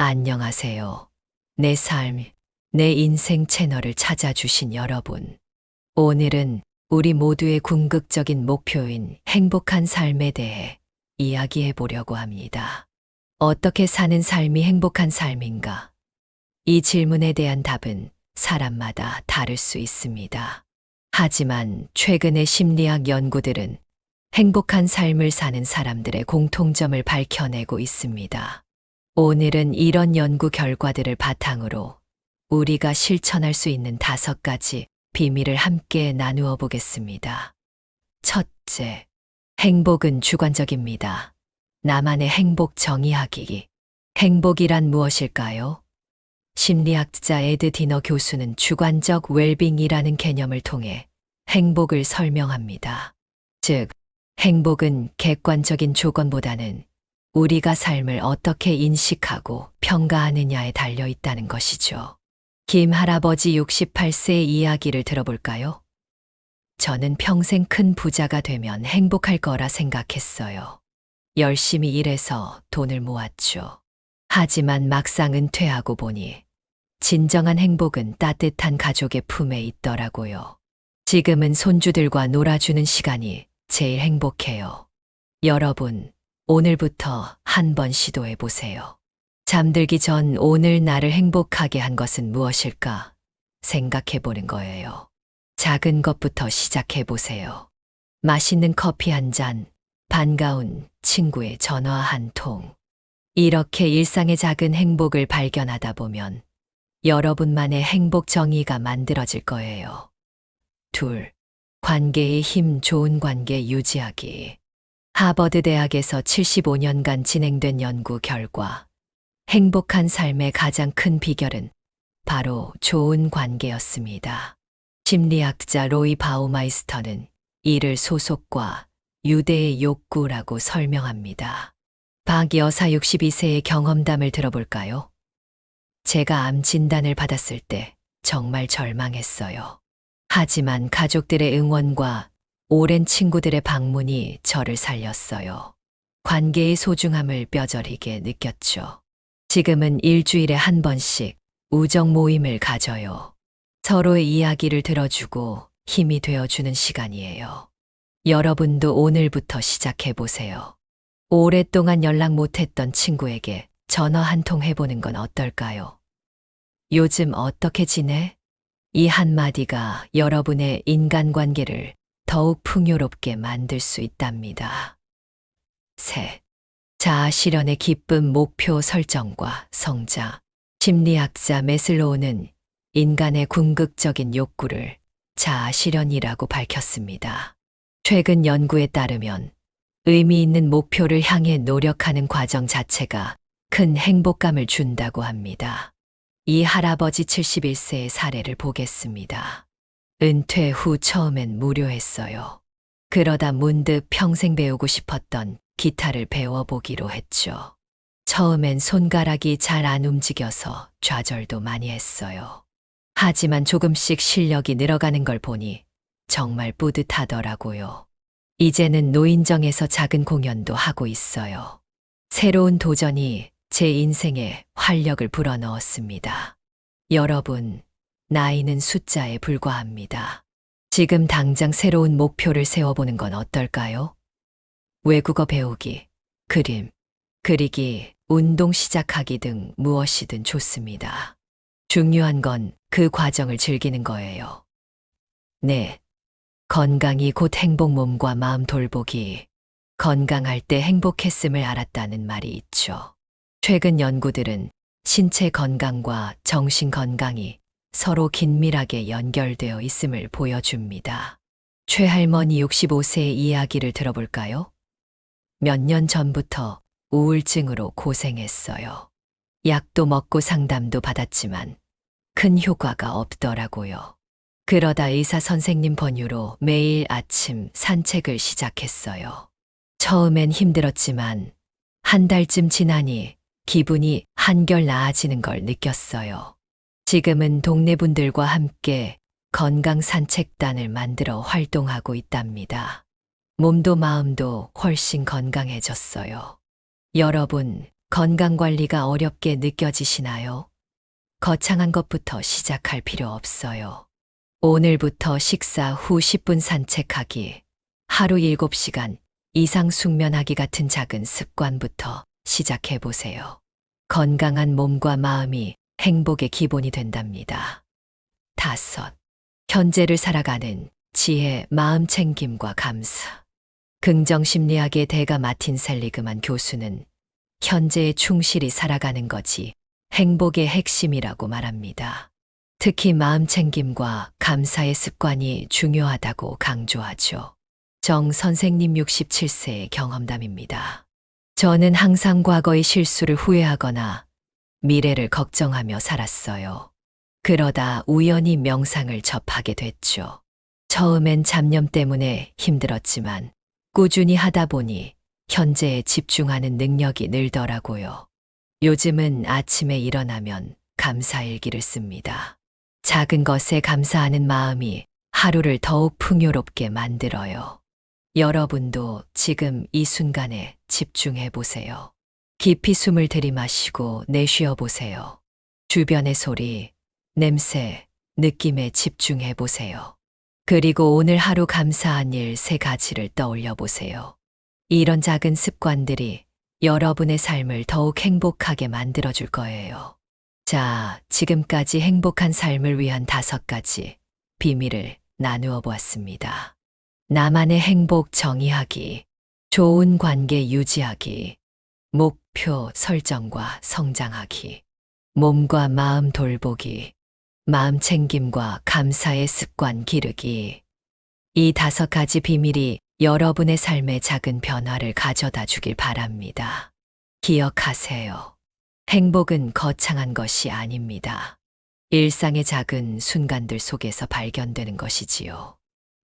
안녕하세요. 내 삶, 내 인생 채널을 찾아주신 여러분. 오늘은 우리 모두의 궁극적인 목표인 행복한 삶에 대해 이야기해 보려고 합니다. 어떻게 사는 삶이 행복한 삶인가? 이 질문에 대한 답은 사람마다 다를 수 있습니다. 하지만 최근의 심리학 연구들은 행복한 삶을 사는 사람들의 공통점을 밝혀내고 있습니다. 오늘은 이런 연구 결과들을 바탕으로 우리가 실천할 수 있는 5가지 비밀을 함께 나누어 보겠습니다. 첫째, 행복은 주관적입니다. 나만의 행복 정의하기. 행복이란 무엇일까요? 심리학자 에드 디너 교수는 주관적 웰빙이라는 개념을 통해 행복을 설명합니다. 즉, 행복은 객관적인 조건보다는 우리가 삶을 어떻게 인식하고 평가하느냐에 달려 있다는 것이죠. 김 할아버지 68세의 이야기를 들어볼까요? 저는 평생 큰 부자가 되면 행복할 거라 생각했어요. 열심히 일해서 돈을 모았죠. 하지만 막상 은퇴하고 보니 진정한 행복은 따뜻한 가족의 품에 있더라고요. 지금은 손주들과 놀아주는 시간이 제일 행복해요. 여러분, 오늘부터 한번 시도해 보세요. 잠들기 전 오늘 나를 행복하게 한 것은 무엇일까 생각해 보는 거예요. 작은 것부터 시작해 보세요. 맛있는 커피 한 잔, 반가운 친구의 전화 한 통. 이렇게 일상의 작은 행복을 발견하다 보면 여러분만의 행복 정의가 만들어질 거예요. 둘, 관계의 힘. 좋은 관계 유지하기. 하버드 대학에서 75년간 진행된 연구 결과 행복한 삶의 가장 큰 비결은 바로 좋은 관계였습니다. 심리학자 로이 바우마이스터는 이를 소속과 유대의 욕구라고 설명합니다. 박 여사 62세의 경험담을 들어볼까요? 제가 암 진단을 받았을 때 정말 절망했어요. 하지만 가족들의 응원과 오랜 친구들의 방문이 저를 살렸어요. 관계의 소중함을 뼈저리게 느꼈죠. 지금은 일주일에 한 번씩 우정 모임을 가져요. 서로의 이야기를 들어주고 힘이 되어주는 시간이에요. 여러분도 오늘부터 시작해보세요. 오랫동안 연락 못했던 친구에게 전화 한 통 해보는 건 어떨까요? 요즘 어떻게 지내? 이 한마디가 여러분의 인간관계를 더욱 풍요롭게 만들 수 있답니다. 셋, 자아 실현의 기쁨. 목표 설정과 성장. 심리학자 매슬로우는 인간의 궁극적인 욕구를 자아 실현이라고 밝혔습니다. 최근 연구에 따르면 의미 있는 목표를 향해 노력하는 과정 자체가 큰 행복감을 준다고 합니다. 이 할아버지 71세의 사례를 보겠습니다. 은퇴 후 처음엔 무료했어요. 그러다 문득 평생 배우고 싶었던 기타를 배워보기로 했죠. 처음엔 손가락이 잘 안 움직여서 좌절도 많이 했어요. 하지만 조금씩 실력이 늘어가는 걸 보니 정말 뿌듯하더라고요. 이제는 노인정에서 작은 공연도 하고 있어요. 새로운 도전이 제 인생에 활력을 불어넣었습니다. 여러분, 나이는 숫자에 불과합니다. 지금 당장 새로운 목표를 세워보는 건 어떨까요? 외국어 배우기, 그림, 그리기, 운동 시작하기 등 무엇이든 좋습니다. 중요한 건 그 과정을 즐기는 거예요. 네, 건강이 곧 행복. 몸과 마음 돌보기. 건강할 때 행복했음을 알았다는 말이 있죠. 최근 연구들은 신체 건강과 정신 건강이 서로 긴밀하게 연결되어 있음을 보여줍니다. 최할머니 65세의 이야기를 들어볼까요? 몇 년 전부터 우울증으로 고생했어요. 약도 먹고 상담도 받았지만 큰 효과가 없더라고요. 그러다 의사 선생님 권유로 매일 아침 산책을 시작했어요. 처음엔 힘들었지만 한 달쯤 지나니 기분이 한결 나아지는 걸 느꼈어요. 지금은 동네 분들과 함께 건강 산책단을 만들어 활동하고 있답니다. 몸도 마음도 훨씬 건강해졌어요. 여러분, 건강관리가 어렵게 느껴지시나요? 거창한 것부터 시작할 필요 없어요. 오늘부터 식사 후 10분 산책하기, 하루 7시간 이상 숙면하기 같은 작은 습관부터 시작해 보세요. 건강한 몸과 마음이 행복의 기본이 된답니다. 5. 현재를 살아가는 지혜, 마음 챙김과 감사. 긍정심리학의 대가 마틴 셀리그만 교수는 현재에 충실히 살아가는 것이 행복의 핵심이라고 말합니다. 특히 마음 챙김과 감사의 습관이 중요하다고 강조하죠. 정 선생님 67세의 경험담입니다. 저는 항상 과거의 실수를 후회하거나 미래를 걱정하며 살았어요. 그러다 우연히 명상을 접하게 됐죠. 처음엔 잡념 때문에 힘들었지만 꾸준히 하다 보니 현재에 집중하는 능력이 늘더라고요. 요즘은 아침에 일어나면 감사일기를 씁니다. 작은 것에 감사하는 마음이 하루를 더욱 풍요롭게 만들어요. 여러분도 지금 이 순간에 집중해 보세요. 깊이 숨을 들이마시고 내쉬어 보세요. 주변의 소리, 냄새, 느낌에 집중해 보세요. 그리고 오늘 하루 감사한 일 3가지를 떠올려 보세요. 이런 작은 습관들이 여러분의 삶을 더욱 행복하게 만들어줄 거예요. 자, 지금까지 행복한 삶을 위한 5가지 비밀을 나누어 보았습니다. 나만의 행복 정의하기, 좋은 관계 유지하기, 목표 설정과 성장하기, 몸과 마음 돌보기, 마음 챙김과 감사의 습관 기르기. 이 5가지 비밀이 여러분의 삶에 작은 변화를 가져다 주길 바랍니다. 기억하세요. 행복은 거창한 것이 아닙니다. 일상의 작은 순간들 속에서 발견되는 것이지요.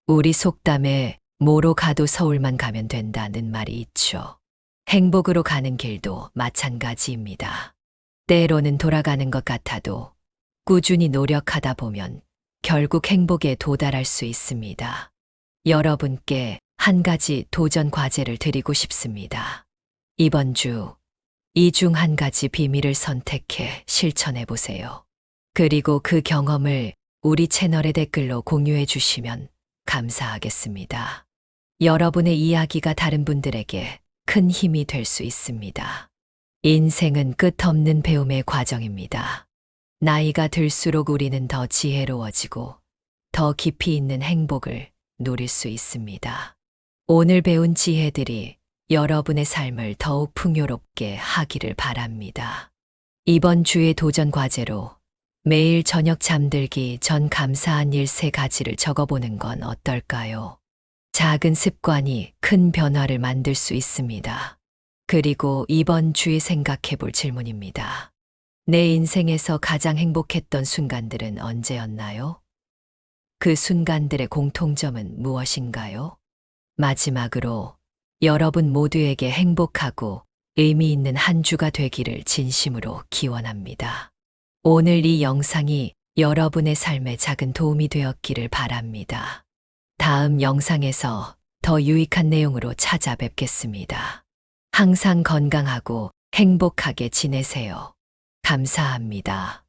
우리 속담에 뭐로 가도 서울만 가면 된다는 말이 있죠. 행복으로 가는 길도 마찬가지입니다. 때로는 돌아가는 것 같아도 꾸준히 노력하다 보면 결국 행복에 도달할 수 있습니다. 여러분께 한 가지 도전 과제를 드리고 싶습니다. 이번 주, 이 중 한 가지 비밀을 선택해 실천해 보세요. 그리고 그 경험을 우리 채널의 댓글로 공유해 주시면 감사하겠습니다. 여러분의 이야기가 다른 분들에게 큰 힘이 될 수 있습니다. 인생은 끝없는 배움의 과정입니다. 나이가 들수록 우리는 더 지혜로워지고 더 깊이 있는 행복을 누릴 수 있습니다. 오늘 배운 지혜들이 여러분의 삶을 더욱 풍요롭게 하기를 바랍니다. 이번 주의 도전 과제로 매일 저녁 잠들기 전 감사한 일 3가지를 적어보는 건 어떨까요? 작은 습관이 큰 변화를 만들 수 있습니다. 그리고 이번 주에 생각해 볼 질문입니다. 내 인생에서 가장 행복했던 순간들은 언제였나요? 그 순간들의 공통점은 무엇인가요? 마지막으로 여러분 모두에게 행복하고 의미 있는 한 주가 되기를 진심으로 기원합니다. 오늘 이 영상이 여러분의 삶에 작은 도움이 되었기를 바랍니다. 다음 영상에서 더 유익한 내용으로 찾아뵙겠습니다. 항상 건강하고 행복하게 지내세요. 감사합니다.